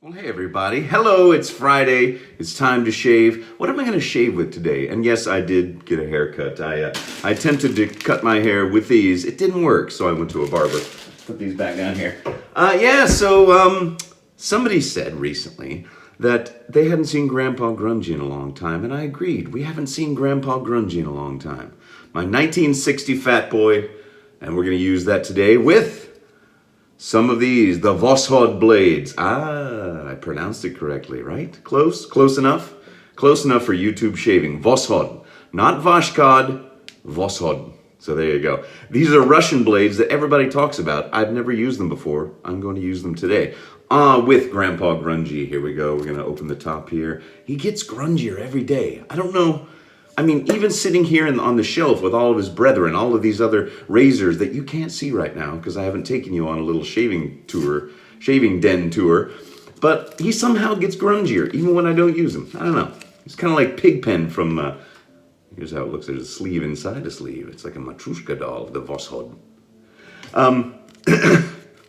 Well, hey everybody. Hello, it's Friday. It's time to shave. What am I going to shave with today? And yes, I did get a haircut. I attempted to cut my hair with these. It didn't work, so I went to a barber. Put these back down here. Somebody said recently that they hadn't seen Grandpa Grungy in a long time, and I agreed. We haven't seen Grandpa Grungy in a long time. My 1960 Fat Boy, and we're going to use that today with some of these, the Voskhod blades. I pronounced it correctly, right? Close enough? Close enough for YouTube shaving. Voskhod, not Voskhod, Voskhod. So there you go. These are Russian blades that everybody talks about. I've never used them before. I'm going to use them today. With Grandpa Grungy. Here we go. We're going to open the top here. He gets grungier every day. I don't know. I mean, even sitting here on the shelf with all of his brethren, all of these other razors that you can't see right now because I haven't taken you on a little shaving den tour, but he somehow gets grungier even when I don't use him. I don't know. He's kind of like Pigpen from, here's how it looks. There's a sleeve inside a sleeve. It's like a Matrushka doll, the Voskhod.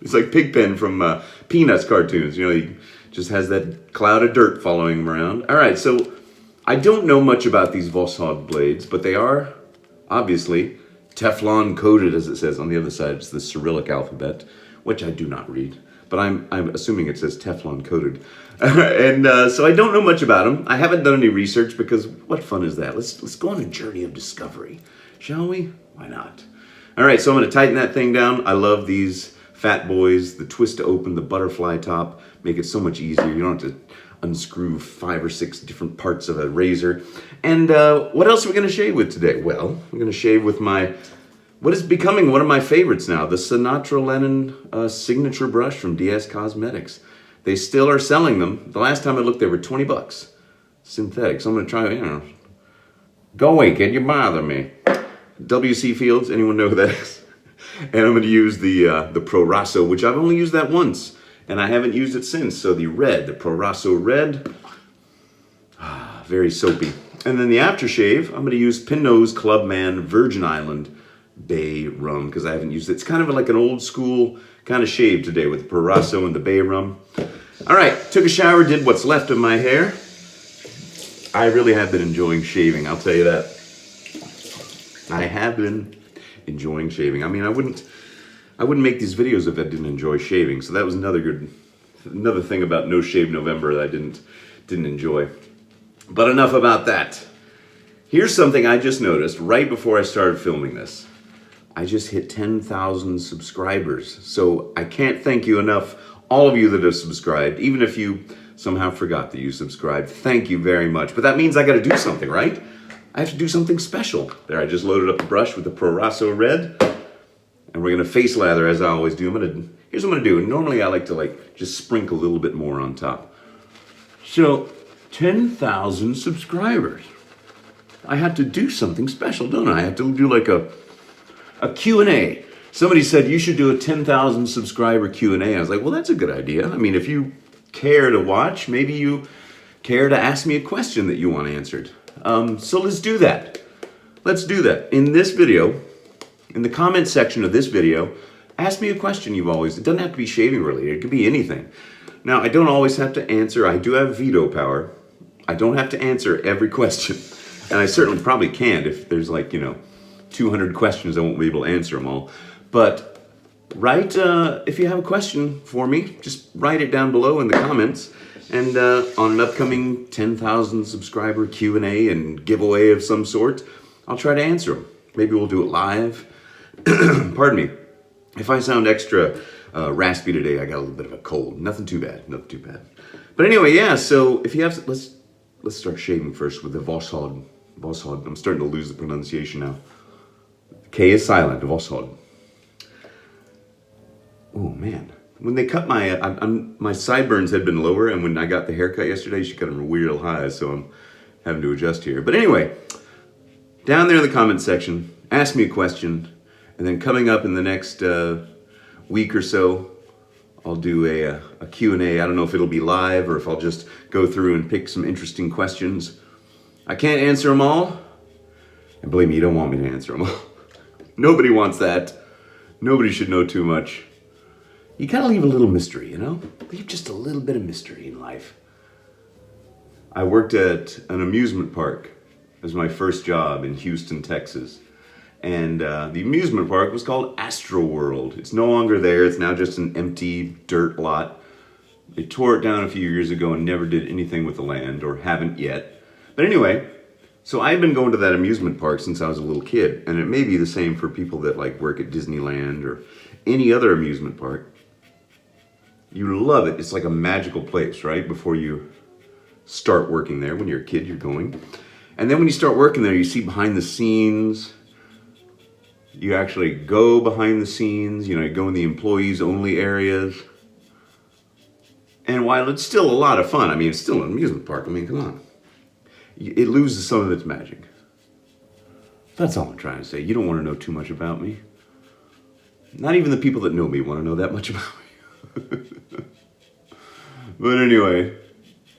It's like Pigpen from Peanuts cartoons. You know, he just has that cloud of dirt following him around. All right, so I don't know much about these Voskhod blades, but they are obviously Teflon coated, as it says on the other side. It's the Cyrillic alphabet, which I do not read, but I'm assuming it says Teflon coated. So I don't know much about them. I haven't done any research because what fun is that? Let's go on a journey of discovery, shall we? Why not? All right, so I'm going to tighten that thing down. I love these Fat Boys, the twist to open, the butterfly top, make it so much easier. You don't have to unscrew 5 or 6 different parts of a razor. And what else are we going to shave with today? Well, we're going to shave with what is becoming one of my favorites now, the Sinatra Lennon signature brush from DS Cosmetics. They still are selling them. The last time I looked, they were $20. Synthetic. So I'm going to try, go away, kid, you bother me. WC Fields, anyone know who that is? And I'm going to use the Proraso, which I've only used that once. And I haven't used it since. So the Proraso Red, very soapy. And then the aftershave, I'm going to use Pinot's Clubman Virgin Island Bay Rum because I haven't used it. It's kind of like an old school kind of shave today with the Proraso and the Bay Rum. All right, took a shower, did what's left of my hair. I really have been enjoying shaving, I'll tell you that. I have been enjoying shaving. I mean, I wouldn't make these videos if I didn't enjoy shaving. So that was another thing about No Shave November that I didn't enjoy. But enough about that. Here's something I just noticed right before I started filming this. I just hit 10,000 subscribers. So I can't thank you enough, all of you that have subscribed, even if you somehow forgot that you subscribed. Thank you very much. But that means I got to do something, right? I have to do something special. There, I just loaded up the brush with the Proraso Red. And we're going to face lather as I always do. Here's what I'm going to do. Normally I like to just sprinkle a little bit more on top. So 10,000 subscribers. I had to do something special, don't I? I have to do like a Q&A. Somebody said you should do a 10,000 subscriber Q&A. I was like, well, that's a good idea. I mean, if you care to watch, maybe you care to ask me a question that you want answered. So let's do that. Let's do that. In this video, in the comment section of this video, ask me a question you've always, it doesn't have to be shaving related, it could be anything. Now, I don't always have to answer, I do have veto power. I don't have to answer every question. And I certainly probably can't if there's 200 questions, I won't be able to answer them all. But if you have a question for me, just write it down below in the comments. And on an upcoming 10,000 subscriber Q&A and giveaway of some sort, I'll try to answer them. Maybe we'll do it live. Pardon me. If I sound extra raspy today, I got a little bit of a cold. Nothing too bad. Nothing too bad. But anyway, yeah. So if you have, let's start shaving first with the Voskhod. Voskhod. I'm starting to lose the pronunciation now. K is silent. Voskhod. Oh man. When they cut my sideburns had been lower, and when I got the haircut yesterday, she cut them real high, so I'm having to adjust here. But anyway, down there in the comment section, ask me a question. And then coming up in the next week or so, I'll do a Q&A. I don't know if it'll be live or if I'll just go through and pick some interesting questions. I can't answer them all. And believe me, you don't want me to answer them all. Nobody wants that. Nobody should know too much. you gotta leave a little mystery, you know? Leave just a little bit of mystery in life. I worked at an amusement park as my first job in Houston, Texas. And the amusement park was called Astro World. It's no longer there. It's now just an empty dirt lot. They tore it down a few years ago and never did anything with the land, or haven't yet. But anyway, so I've been going to that amusement park since I was a little kid. And it may be the same for people that like work at Disneyland or any other amusement park. You love it. It's like a magical place, right? Before you start working there. When you're a kid, you're going. And then when you start working there, you see behind the scenes. You actually go behind the scenes, you know, you go in the employees only areas. And while it's still a lot of fun, I mean, it's still an amusement park. I mean, come on. It loses some of its magic. That's all I'm trying to say. You don't want to know too much about me. Not even the people that know me want to know that much about me. But anyway,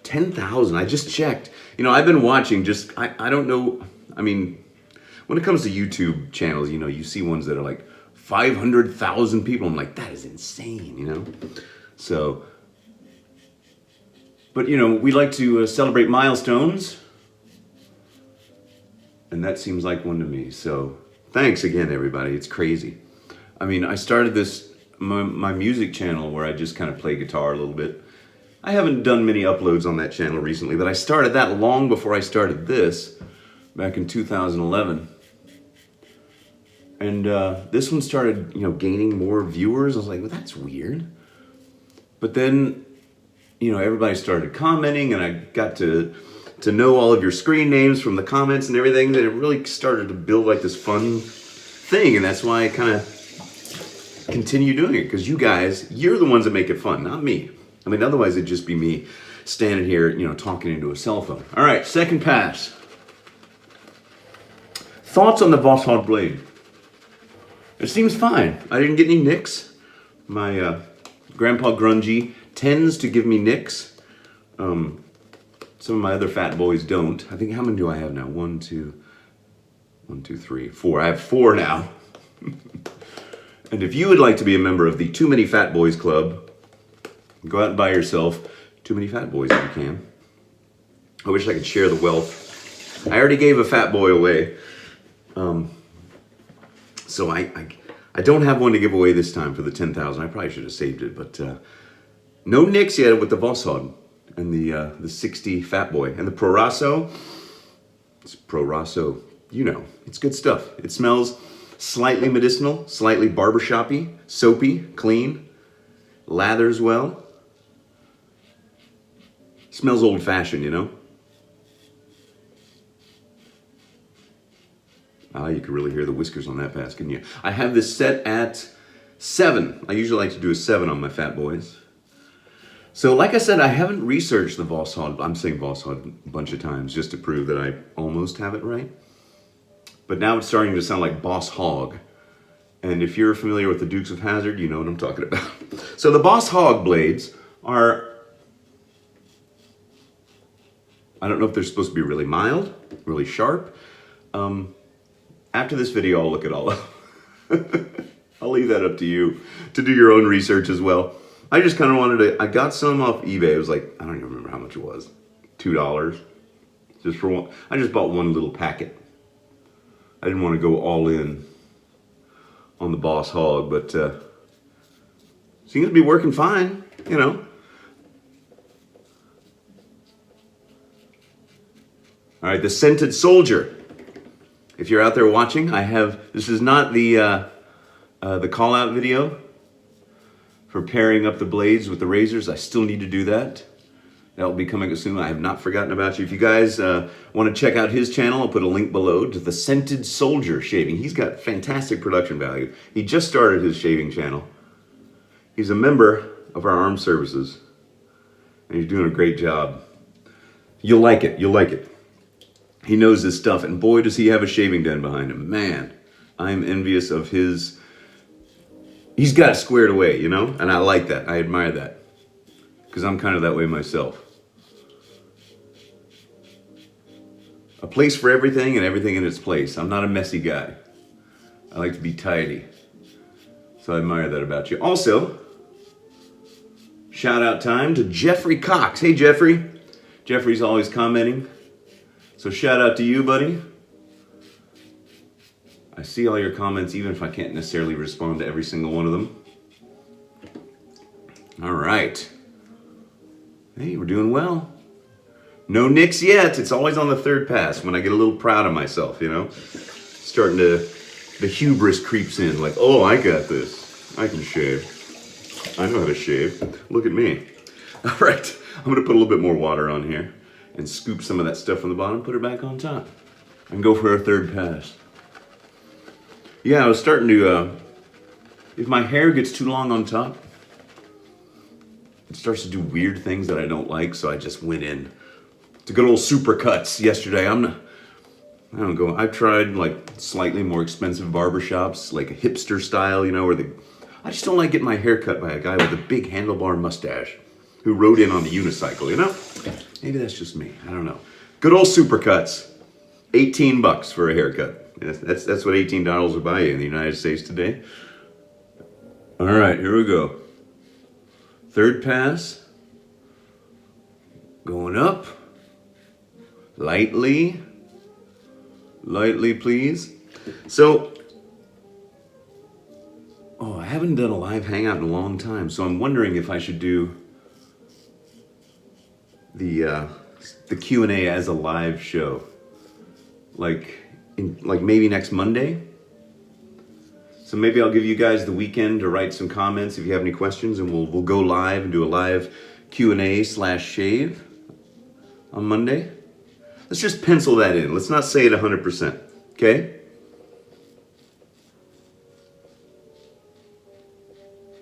10,000, I just checked. You know, I've been watching I don't know, I mean, when it comes to YouTube channels, you know, you see ones that are like 500,000 people. I'm like, that is insane, you know? So, but you know, we like to celebrate milestones. And that seems like one to me. So thanks again, everybody. It's crazy. I mean, I started my music channel where I just kind of play guitar a little bit. I haven't done many uploads on that channel recently, but I started that long before I started this, back in 2011. And this one started, you know, gaining more viewers. I was like, well, that's weird. But then, you know, everybody started commenting, and I got to know all of your screen names from the comments and everything. That it really started to build like this fun thing, and that's why I kind of continue doing it, because you guys, you're the ones that make it fun, not me. I mean, otherwise it'd just be me standing here, you know, talking into a cell phone. All right, second pass. Thoughts on the Voskhod blade? It seems fine. I didn't get any nicks. My Grandpa Grungy tends to give me nicks. Some of my other fat boys don't. I think, how many do I have now? 1, 2, 3, 4. I have 4 now. And if you would like to be a member of the Too Many Fat Boys Club, go out and buy yourself Too Many Fat Boys if you can. I wish I could share the wealth. I already gave a fat boy away. So I don't have one to give away this time for the 10,000. I probably should have saved it, but no nicks yet with the Voskhod and the 60 Fat Boy. And the Proraso, it's Proraso, you know, it's good stuff. It smells slightly medicinal, slightly barbershop-y, soapy, clean, lathers well. Smells old-fashioned, you know? Ah, you could really hear the whiskers on that pass, couldn't you? I have this set at 7. I usually like to do a 7 on my fat boys. So like I said, I haven't researched the Voskhod. I'm saying Voskhod a bunch of times just to prove that I almost have it right. But now it's starting to sound like Boss Hog. And if you're familiar with the Dukes of Hazzard, you know what I'm talking about. So the Boss Hog blades are, I don't know if they're supposed to be really mild, really sharp. After this video, I'll look it all up. I'll leave that up to you to do your own research as well. I just kind of wanted to, I got some off eBay. It was like, I don't even remember how much it was. $2. Just for one. I just bought one little packet. I didn't want to go all in on the Boss Hog, but seems to be working fine, you know. All right, the Scented Soldier. If you're out there watching, this is not the call out video for pairing up the blades with the razors. I still need to do that. That will be coming soon. I have not forgotten about you. If you guys want to check out his channel, I'll put a link below to the Scented Soldier shaving. He's got fantastic production value. He just started his shaving channel. He's a member of our armed services, and he's doing a great job. You'll like it. You'll like it. He knows his stuff, and boy, does he have a shaving den behind him. Man, I'm envious of his. He's got it squared away, you know? And I like that. I admire that. Because I'm kind of that way myself. A place for everything and everything in its place. I'm not a messy guy. I like to be tidy. So I admire that about you. Also, Shout out time to Jeffrey Cox. Hey, Jeffrey. Jeffrey's always commenting. So shout out to you, buddy. I see all your comments, even if I can't necessarily respond to every single one of them. All right. Hey, we're doing well. No nicks yet. It's always on the third pass when I get a little proud of myself, you know? Starting to, the hubris creeps in, like, oh, I got this. I can shave. I know how to shave. Look at me. All right, I'm gonna put a little bit more water on here and scoop some of that stuff from the bottom, put it back on top, and go for a third pass. Yeah, I was starting to, if my hair gets too long on top, it starts to do weird things that I don't like, so I just went in to good old supercuts yesterday. I've tried like slightly more expensive barbershops, like a hipster style, you know, where I just don't like getting my hair cut by a guy with a big handlebar mustache who rode in on the unicycle, you know? Maybe that's just me, I don't know. Good old supercuts, $18 for a haircut. That's what $18 will buy you in the United States today. All right, here we go. Third pass, going up, lightly, please. So, I haven't done a live hangout in a long time, so I'm wondering if I should do the Q&A as a live show, like maybe next Monday. So maybe I'll give you guys the weekend to write some comments if you have any questions, and we'll go live and do a live Q&A/shave on Monday. Let's just pencil that in. Let's not say it 100%, okay?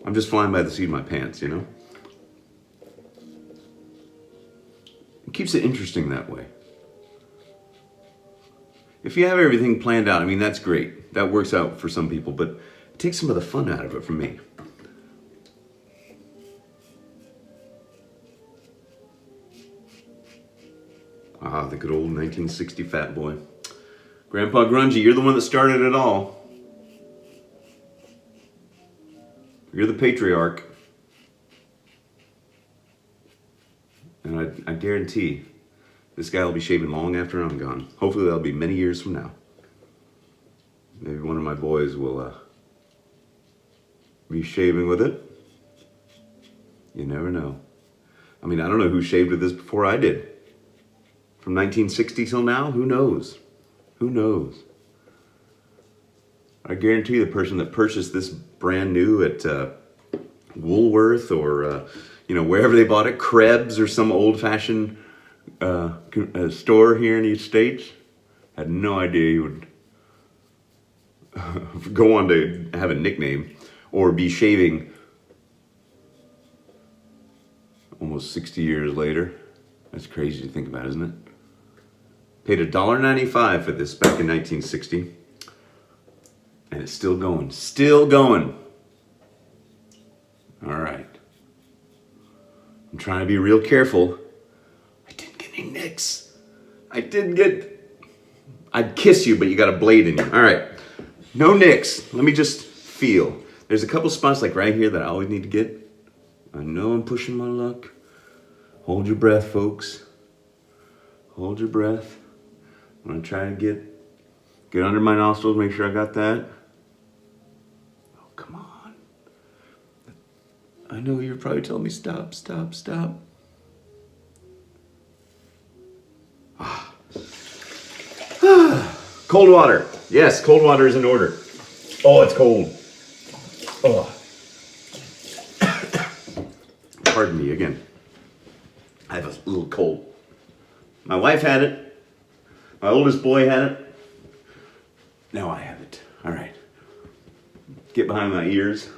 I'm just flying by the seat of my pants, you know? It keeps it interesting that way. If you have everything planned out, I mean, that's great. That works out for some people, but it takes some of the fun out of it for me. Ah, the good old 1960 fat boy. Grandpa Grungy, you're the one that started it all. You're the patriarch. And I guarantee this guy will be shaving long after I'm gone. Hopefully that'll be many years from now. Maybe one of my boys will be shaving with it. You never know. I mean, I don't know who shaved with this before I did. From 1960 till now, who knows? Who knows? I guarantee the person that purchased this brand new at Woolworth or wherever they bought it, Krebs or some old-fashioned store here in the States, had no idea he would go on to have a nickname or be shaving almost 60 years later. That's crazy to think about, isn't it? Paid $1.95 for this back in 1960. And it's still going. Still going. All right. I'm trying to be real careful. I didn't get any nicks. I'd kiss you, but you got a blade in you. All right. No nicks. Let me just feel. There's a couple spots like right here that I always need to get. I know I'm pushing my luck. Hold your breath, folks. Hold your breath. I'm going to try to get under my nostrils, make sure I got that. Oh, come on. I know you're probably telling me stop. Cold water. Yes, cold water is in order. Oh, it's cold. Oh. Pardon me again. I have a little cold. My wife had it. My oldest boy had it. Now I have it. All right. Get behind my ears.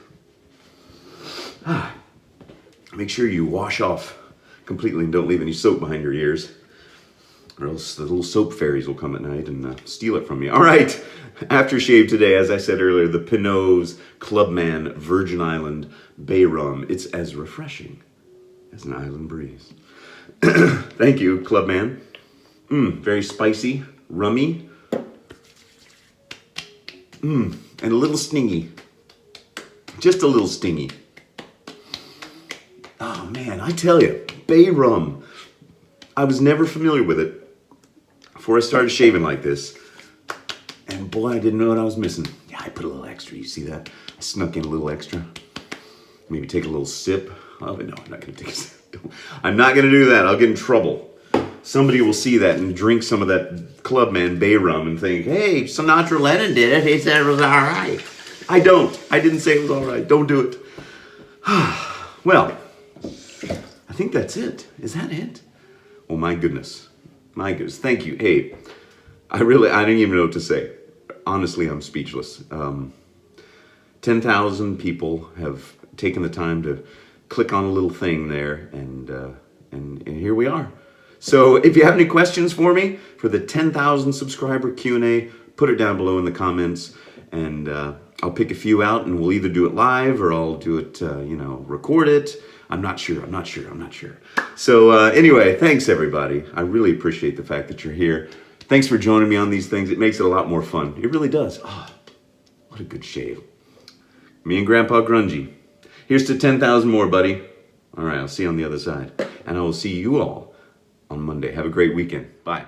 Make sure you wash off completely and don't leave any soap behind your ears, or else the little soap fairies will come at night and steal it from you. All right. Aftershave today, as I said earlier, the Pinot's Clubman Virgin Island Bay Rum. It's as refreshing as an island breeze. Thank you, Clubman. Very spicy, rummy, and a little stingy. Just a little stingy. Oh man, I tell you, bay rum. I was never familiar with it before I started shaving like this. And boy, I didn't know what I was missing. Yeah, I put a little extra. You see that? I snuck in a little extra. Maybe take a little sip of it. No, I'm not going to take a sip. I'm not going to do that. I'll get in trouble. Somebody will see that and drink some of that Clubman bay rum and think, hey, Sinatra Lennon did it. He said it was all right. I don't. I didn't say it was all right. Don't do it. Well, I think that's it. Is that it? Oh, my goodness. My goodness. Thank you. Hey, I didn't even know what to say. Honestly, I'm speechless. 10,000 people have taken the time to click on a little thing there, and here we are. So if you have any questions for me for the 10,000 subscriber Q&A, put it down below in the comments, and I'll pick a few out, and we'll either do it live or I'll do it, record it. I'm not sure. So anyway, thanks everybody. I really appreciate the fact that you're here. Thanks for joining me on these things. It makes it a lot more fun. It really does. Oh, what a good shave. Me and Grandpa Grungy. Here's to 10,000 more, buddy. All right, I'll see you on the other side. And I will see you all on Monday. Have a great weekend. Bye.